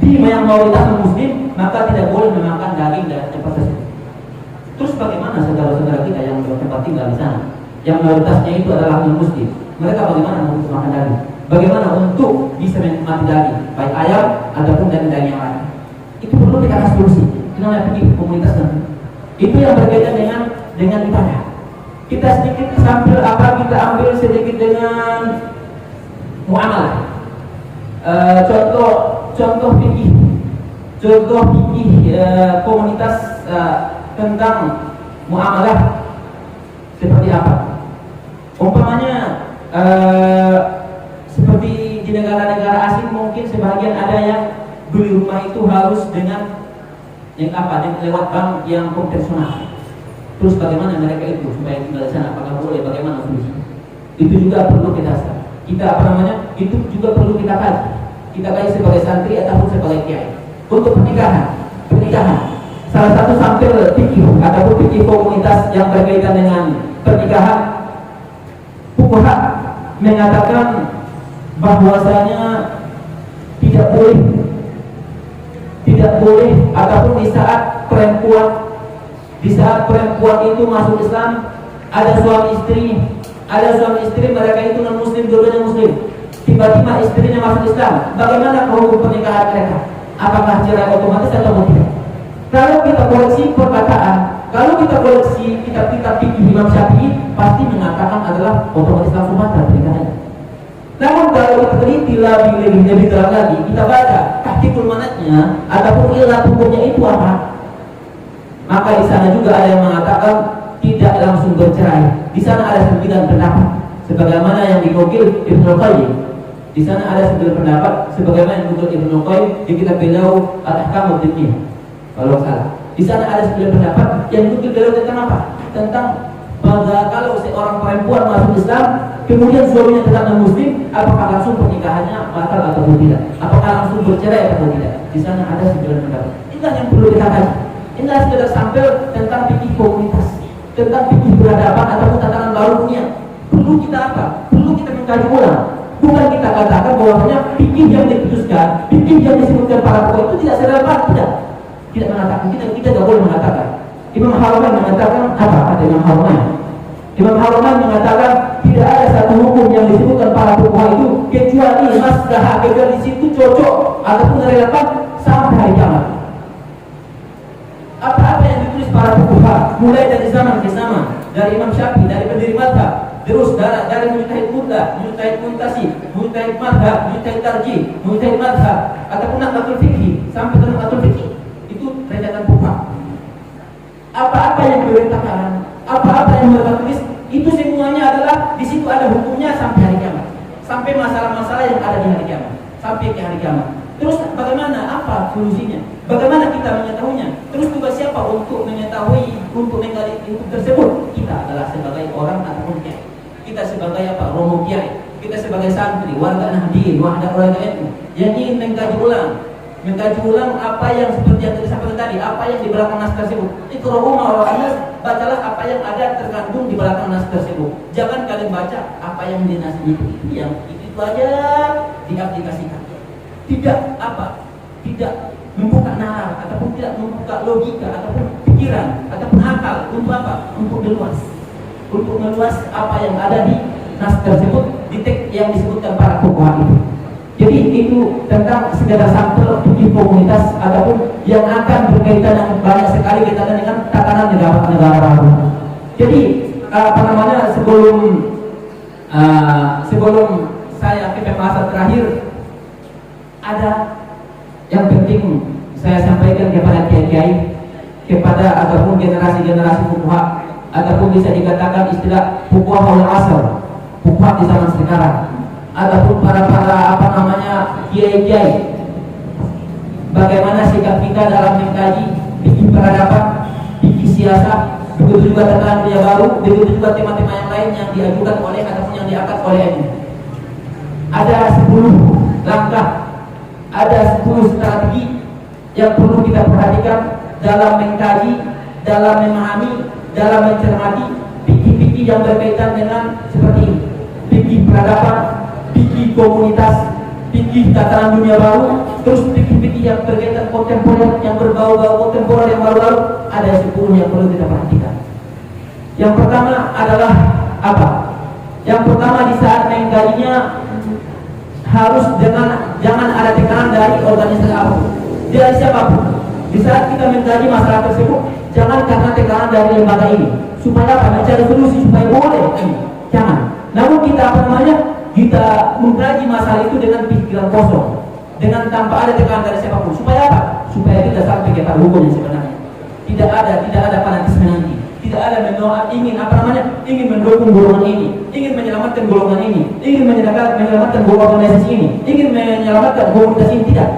di yang mayoritas muslim, maka tidak boleh memakan daging dari tempat tersebut. Terus bagaimana saudara-saudara kita yang bertempat tinggal di sana, yang mayoritasnya itu adalah muslim, mereka bagaimana untuk makan daging? Bagaimana untuk bisa menikmati daging, baik ayam ataupun daging yang lain? Itu perlu kita kasih solusi. Namanya pergi komunitas nanti. Itu yang berkaitan dengan ibadah. Kita sedikit kita ambil sedikit dengan muamalah. Contoh fikih komunitas tentang muamalah seperti apa? Umpamanya seperti di negara-negara asing mungkin sebagian ada yang beli rumah itu harus dengan lewat bank yang konvensional. Terus bagaimana mereka itu supaya tinggal di sana? Apakah boleh? Bagaimana solusinya? Itu juga perlu itu juga perlu kita kaji. Kita kaji sebagai santri ataupun sebagai kiai. Untuk pernikahan, salah satu sampel fikih ataupun fikih komunitas yang berkaitan dengan pernikahan, fuqaha mengatakan bahwasanya tidak boleh ataupun di saat perempuan itu masuk Islam, ada suami istri mereka itu non muslim, dua-duanya muslim, tiba-tiba istrinya masuk Islam, bagaimana hukum pernikahan mereka? Apakah cerai otomatis atau tidak? Kalau kita koleksi perkataan, kalau kita koleksi kitab-kitab fikih Imam Syafi'i, pasti mengatakan adalah otomatis langsung batal pernikahannya. Namun kalau kita teliti lebih dalam lagi, kita baca tahqiqul manatnya ataupun ilat hukumnya itu apa, maka di sana juga ada yang mengatakan tidak langsung bercerai. Di sana ada 9 pendapat, sebagaimana yang dinukil Ibnu Qayyim. Di sana ada 9 pendapat, sebagaimana yang dinukil Ibnu Qayyim di kitab beliau Al-Ahkam Ad-Diniyah. Kalau salah, di sana ada 9 pendapat yang dinukil beliau tentang apa? Tentang kalau seorang perempuan masuk Islam, kemudian suaminya tetap non-muslim, apakah langsung pernikahannya batal atau tidak? Apakah langsung bercerai atau tidak? Di sana ada 9 pendapat. Inilah yang perlu kita kaji. Inilah sekedar sampel tentang fikih komunitas, tentang fikih peradaban ataupun tatanan baru dunia. Perlu kita apa? Perlu kita mengkaji ulang. Bukan kita katakan bahwasanya fikih yang diputuskan, fikih yang disebutkan para pokok itu tidak serelevan, tidak mengatakan, kita tidak boleh mengatakan. Imam Haramain mengatakan apa? Kata Imam Haramain mengatakan tidak ada satu hukum yang disebutkan para fuqaha itu kecuali maslahah, kecuali di situ cocok ataupun relevan sampai hari kiamat. Apa-apa yang ditulis para fuqaha mulai dari zaman ke zaman, dari Imam Syafi'i, dari pendiri mazhab, terus dari mujtahid muda, mujtahid muntasib, mujtahid mazhab, mujtahid tarjih, mujtahid mazhab ataupun naqdul fikih sampai ke naqdul fikih, itu rentetan fuqaha. Apa-apa yang diberitakan, apa-apa yang mereka tulis, itu semuanya adalah di situ ada hukumnya sampai hari kiamat, sampai masalah-masalah yang ada di hari kiamat, sampai ke hari kiamat. Terus bagaimana? Apa solusinya? Bagaimana kita mengetahuinya? Terus tugas siapa untuk mengetahui, untuk menggali itu tersebut? Kita adalah sebagai orang ataupun kiai. Kita sebagai apa? Romo kiai. Kita sebagai santri, warga Nahdien, warga NU yang ingin mengkaji ulang apa yang seperti yang disampaikan tadi, apa yang di belakang nas tersebut. Itu Romo Anas, bacalah apa yang ada terkandung di belakang nas tersebut. Jangan kalian baca apa yang di nas itu yang itu aja diaplikasikan. Tidak membuka nalar ataupun tidak membuka logika ataupun pikiran ataupun akal untuk apa? Untuk meluas apa yang ada di nas tersebut, di teks yang disebutkan para fuqaha itu. Jadi itu tentang segala sampel fikih komunitas ataupun yang akan berkaitan dengan banyak sekali kaitan dengan tatanan negara baru. Jadi sebelum saya ke pembahasan terakhir, ada yang penting saya sampaikan kepada kiai-kiai, kepada ataupun generasi-generasi fuqaha ataupun bisa dikatakan istilah fuqaha al-asr, fuqaha di zaman sekarang, ataupun para kiai-kiai bagaimana sikap kita dalam mengkaji fikih peradaban, fikih siasat, begitu juga tentang dunia baru, begitu juga tema-tema yang lain yang diajukan oleh ataupun yang diangkat oleh ini. Ada 10 langkah, ada 10 strategi yang perlu kita perhatikan dalam mengkaji, dalam memahami, dalam mencermati fikih-fikih yang berkaitan dengan seperti ini: fikih peradaban, fikih komunitas, fikih tatanan dunia baru, terus fikih-fikih yang berkaitan kontemporer, yang berbau-bau kontemporer yang baru-baru. Ada 10 yang perlu kita perhatikan. Yang pertama adalah apa? Yang pertama, di saat mengkajinya harus jangan ada tekanan dari organisasi apapun, dari siapapun. Di saat kita mengkaji masalah tersebut, jangan karena tekanan dari lembaga ini supaya apa? Mencari solusi supaya boleh ini. Jangan. Namun kita kita mengkaji masalah itu dengan pikiran kosong, dengan tanpa ada tekanan dari siapapun. Supaya apa? Supaya kita sampai kepada hukum yang sebenarnya. Tidak ada fanatisme nanti. Tidak ada ingin mendukung golongan ini, ingin menyelamatkan golongan ini, ingin menyelamatkan organisasi ini, ingin menyelamatkan komunitas ini. Tidak.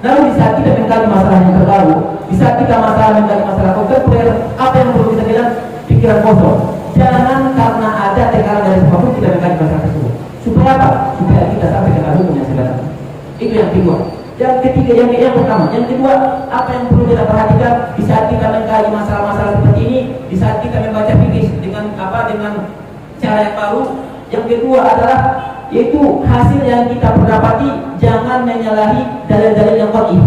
Namun di saat kita mengkaji masalah yang terbaru, di saat kita mengkaji masalah kontemporer, apa yang perlu kita bilang? Pikiran kosong. Jangan karena ada tekanan dari siapapun kita mengkaji masalah tersebut. Supaya apa? Supaya kita sampai ke hukum yang sebenarnya. Itu yang kedua. Yang ketiga, yang pertama. Yang kedua, apa yang perlu kita perhatikan di saat kita mengkaji masalah-masalah seperti ini, di saat kita membaca fikih dengan cara yang baru. Yang kedua adalah yaitu hasil yang kita dapati, jangan menyalahi dalil-dalil yang qat'i,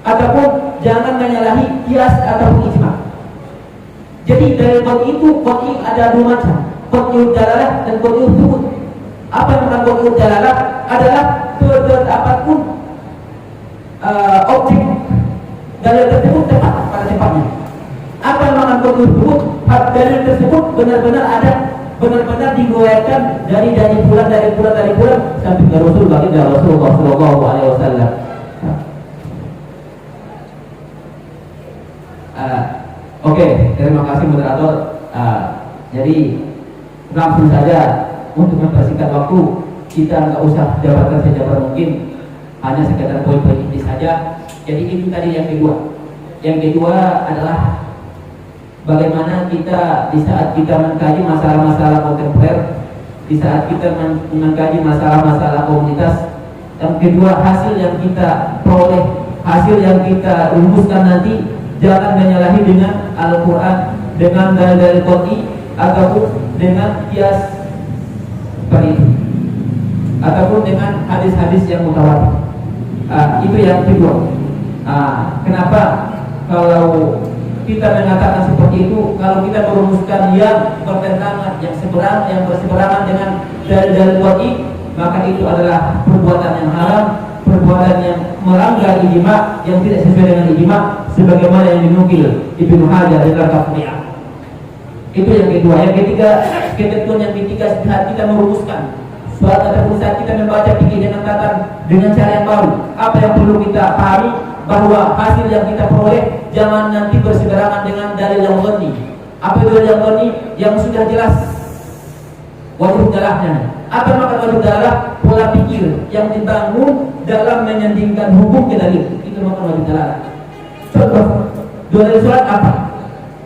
ataupun jangan menyalahi qiyas ataupun ijma'. Jadi dalil qat'i ada 2 macam, qat'iyud dalalah dan qat'iyud thubut. Apa yang bukan qat'iyud dalalah adalah apapun objek dalil tersebut tepat pada tempatnya. Apa yang bukan qat'iyud thubut? Dalil tersebut benar-benar diriwayatkan dari bulan sampai ke Rasulullah Shallallahu Alaihi Wasallam. Oke, terima kasih moderator. Jadi langsung saja untuk mempersingkat waktu, kita nggak usah jabarkan sejabar mungkin, hanya sekedar poin-poin ini saja. Jadi itu tadi yang kedua. Yang kedua adalah bagaimana kita di saat kita mengkaji masalah-masalah kontemporer, di saat kita mengkaji masalah-masalah komunitas. Yang kedua, hasil yang kita peroleh, hasil yang kita rumuskan nanti, jangan menyalahi dengan Al-Quran, dengan dalil-dalil qat'i, ataupun dengan qiyas seperti itu, ataupun dengan hadis-hadis yang mutawatir. Itu yang kedua. Kenapa kalau kita mengatakan seperti itu? Kalau kita merumuskan yang bertentangan, yang berseberangan dengan dalil-dalil qat'i, maka itu adalah perbuatan yang haram, perbuatan yang melanggar ijma', yang tidak sesuai dengan ijma', sebagaimana yang dinukil Ibnu Hajar dalam Taqriyah. Itu yang kedua. Yang ketiga, ketentuan yang ketiga, saat kita merumuskan suatu ataupun saat kita membaca fikih dengan cara yang baru, apa yang perlu kita pahami? Bahwa hasil yang kita peroleh jangan nanti berseberangan dengan dalil yang qat'i. Apa dalil yang qat'i? Yang sudah jelas wajib dalahnya. Apa makna wajib dalah? Pola pikir yang dibangun dalam menyandingkan hukum ke dalil. Itu makna wajib dalah. Contoh, dalil sholat apa?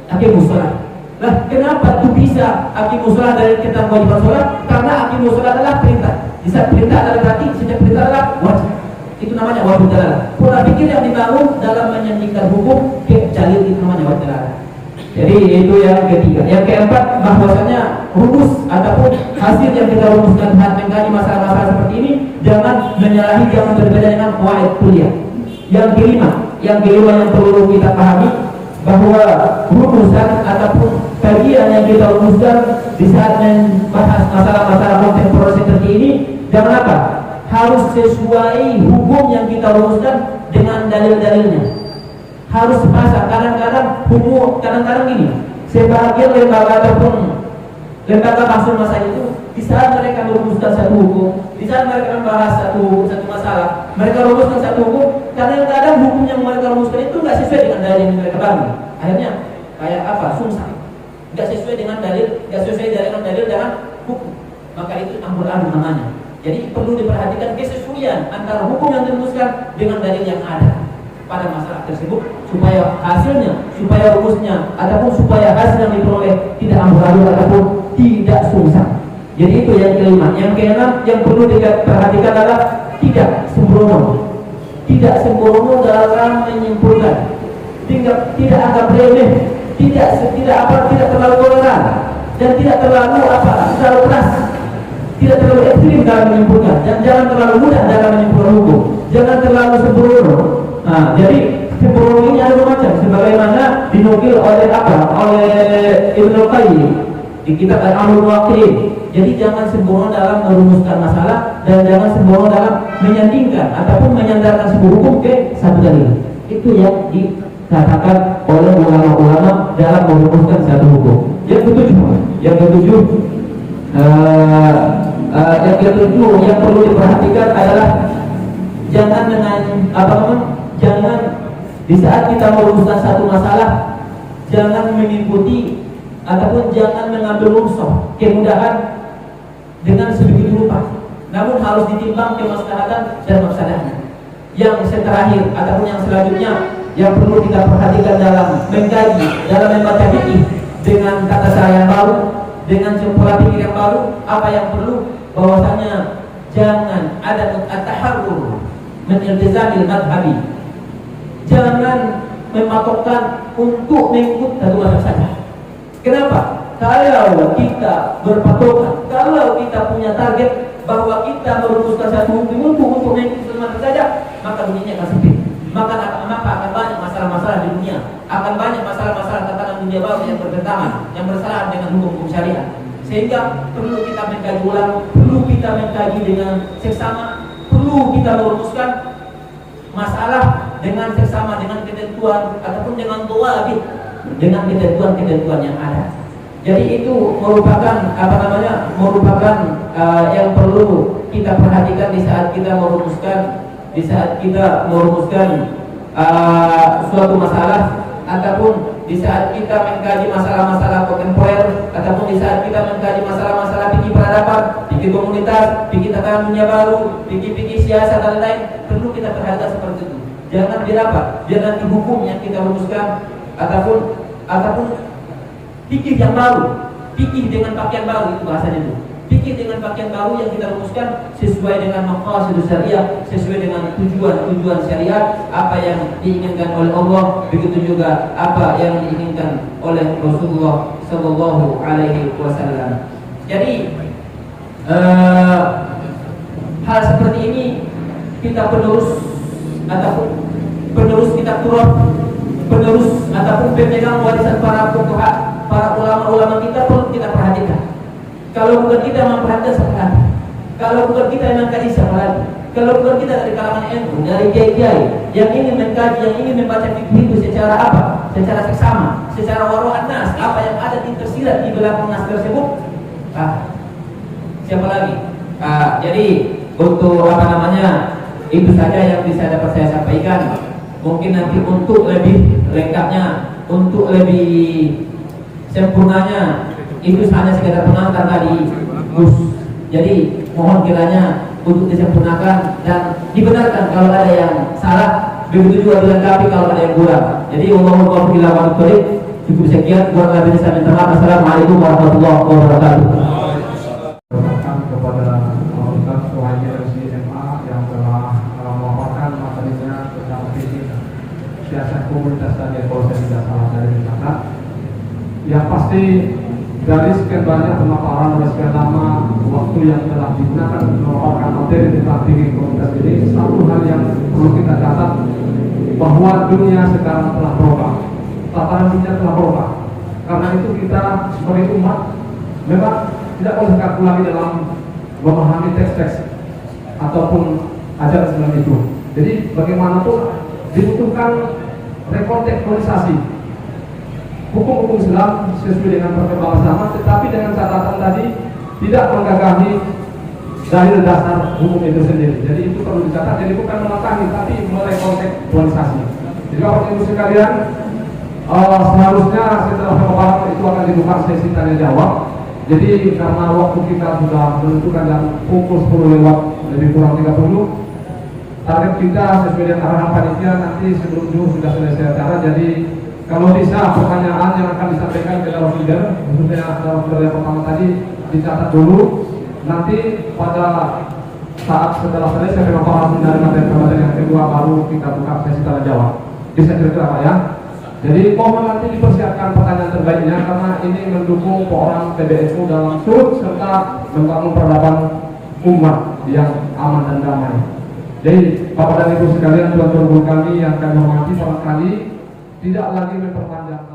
Aqimus sholat. Nah, kenapa itu bisa aqimus sholat dari kita wajib sholat? Karena aqimus sholat adalah perintah. Di saat perintah adalah berarti sejak perintah adalah wajib. Itu namanya wajib dalah. Pola pikir yang dibangun dalam menyandingkan hukum ke dalil, itu namanya wajib dalah. Jadi itu yang ketiga. Yang keempat, bahwasanya rumus ataupun hasil yang kita rumuskan saat mengkaji masalah-masalah seperti ini jangan menyalahi, jangan berbeda dengan qawaid kuliah. Yang kelima yang perlu kita pahami, bahwa rumusan ataupun kajian yang kita rumuskan di saat membahas masalah-masalah kontemporer seperti ini, jangan apa? Harus sesuai hukum yang kita rumuskan dengan dalil-dalilnya. Harus sepasang. Kadang-kadang gini, sebagian lembaga ataupun lembaga maksud masa itu, di saat mereka merumuskan satu hukum, di saat mereka membahas satu masalah, mereka rumuskan satu hukum, kadang-kadang hukum yang mereka rumuskan itu nggak sesuai dengan dalil yang mereka bangun. Akhirnya kayak apa? Sungsang. Nggak sesuai dengan dalil, nggak sesuai dengan dalil dengan hukum. Maka itu campur aduk namanya. Jadi perlu diperhatikan kesesuaian antara hukum yang dirumuskan dengan dalil yang ada pada masalah tersebut, supaya hasilnya, supaya rumusnya, ataupun supaya hasil yang diperoleh tidak amburadul ataupun tidak sungsang. Jadi itu yang kelima. Yang keenam yang perlu diperhatikan adalah tidak sembrono. Tidak sembrono dalam menyimpulkan. Tidak anggap remeh, tidak terlalu toleran, dan tidak terlalu terlalu keras. Tidak terlalu ekstrim dalam menyimpulkan, dan jangan terlalu mudah dalam menyimpulkan hukum. Jangan terlalu sembrono. Nah, jadi sembrono ini ada macam, sebagaimana dinukil oleh Ibnu Qayyim di kitab Al-Amrul Waqi'. Jadi jangan sembrono dalam merumuskan masalah, dan jangan sembrono dalam menyandingkan ataupun menyandarkan sebuah hukum ke satu dalil. Itu yang dikatakan oleh ulama-ulama dalam merumuskan satu hukum. Yang ketujuh yang perlu diperhatikan adalah jangan jangan di saat kita merumuskan satu masalah, jangan mengikuti ataupun jangan mengambil rukhsah kemudahan dengan sebegitu rupa, namun harus ditimbang kemaslahatan dan mafsadahnya. Yang terakhir ataupun yang selanjutnya yang perlu kita perhatikan dalam mengkaji, dalam membaca fikih dengan kata cara yang baru, dengan pola pikir yang baru, apa yang perlu, bahwasanya jangan ada at-taharrur min iltizamil madhhabi. Jangan mematokkan untuk mengikut satu mazhab saja. Kenapa? Kalau kita berpatokan, kalau kita punya target bahwa kita merumuskan satu hukum untuk mengikut satu mazhab saja, maka dunianya akan sempit. Maka akan banyak masalah-masalah di dunia, akan banyak masalah-masalah tatanan dunia baru yang bertentangan, yang bersalahan dengan hukum syariat. Sehingga perlu kita mengkaji ulang, perlu kita mengkaji dengan seksama, perlu kita merumuskan masalah dengan seksama, dengan ketentuan ataupun dengan dhawabit, dengan ketentuan-ketentuan yang ada. Jadi itu merupakan yang perlu kita perhatikan di saat kita merumuskan suatu masalah, ataupun di saat kita mengkaji masalah-masalah kontemporer, ataupun di saat kita mengkaji masalah-masalah fikih peradaban, fikih komunitas, fikih tatanan dunia baru, fikih siasat dan lain, perlu kita perhatikan seperti itu. Jangan jangan di hukum yang kita rumuskan ataupun fikih yang baru, fikih dengan pakaian baru, itu bahasanya itu. Fikih dengan pakaian baru yang kita rumuskan sesuai dengan maqasid syariah, sesuai dengan tujuan syariat, apa yang diinginkan oleh Allah, begitu juga apa yang diinginkan oleh Rasulullah sallallahu alaihi wasallam. Jadi hal seperti ini kita penerus kitab Turab, penerus ataupun pemegang warisan para fuqaha, para ulama-ulama kita perlu kita perhatikan. Kalau bukan kita memperhatikan siapa lagi? Kalau bukan kita yang mengkaji siapa lagi? Kalau bukan kita dari kalangan NU, dari kiai-kiai yang ingin mengkaji, yang ingin membaca fikih itu secara apa? Secara seksama, secara waru'an nas, apa yang ada tersirat di belakang nas tersebut? Siapa lagi? Jadi untuk itu saja yang bisa dapat saya sampaikan. Mungkin nanti untuk lebih lengkapnya, untuk lebih sempurnanya, itu hanya sekedar pengantar tadi, Gus. Jadi mohon kiranya untuk disempurnakan dan dibenarkan kalau ada yang salah, begitu juga dilengkapi kalau ada yang kurang. Jadi Allahumma barik lana wa cukup sekian, kurang lebih saya minta maaf. Assalamualaikum warahmatullahi wabarakatuh. Kepada Ustaz Suhaimi LCMA yang telah memaparkan materinya tentang fikih siasat komunitas tadi, kalau saya tidak salah dari Jakarta. Yang pasti dari sekian banyak pemaparan, dari sekian lama waktu yang telah digunakan untuk memaparkan materi tentang fikih komunitas ini, satu hal yang perlu kita catat bahwa dunia sekarang telah berubah, tatanan dunia telah berubah. Karena itu kita sebagai umat memang tidak boleh kaku lagi dalam memahami teks-teks ataupun ajaran semacam itu. Jadi bagaimanapun dibutuhkan rekontekstualisasi hukum-hukum Islam sesuai dengan perkembangan zaman, tetapi dengan catatan tadi tidak menggagahi dalil dasar hukum itu sendiri. Jadi itu perlu dicatat. Jadi bukan menatahi, tapi merekontekstualisasi. Jadi Bapak Ibu sekalian, seharusnya setelah pemaparan itu akan dibuka sesi tanya jawab. Jadi karena waktu kita sudah menentukan jam pukul 10 lewat lebih kurang 30, target kita sesuai dengan arahan panitia nanti sebelum zuhur sudah selesai acara. Jadi kalau bisa pertanyaan yang akan disampaikan ke dalam leader, khususnya dalam leader yang pertama tadi dicatat dulu. Nanti pada saat setelah selesai pemaparan dari materi yang kedua baru kita buka sesi tanya jawab. Bisa kira-kira Pak ya? Jadi mohon nanti dipersiapkan pertanyaan terbaiknya karena ini mendukung orang PBNU dalam surut serta membangun peradaban umat yang aman dan damai. Jadi Bapak dan Ibu sekalian, tuan-tuan guru kami yang kami hormati, barangkali tidak lagi memperpanjang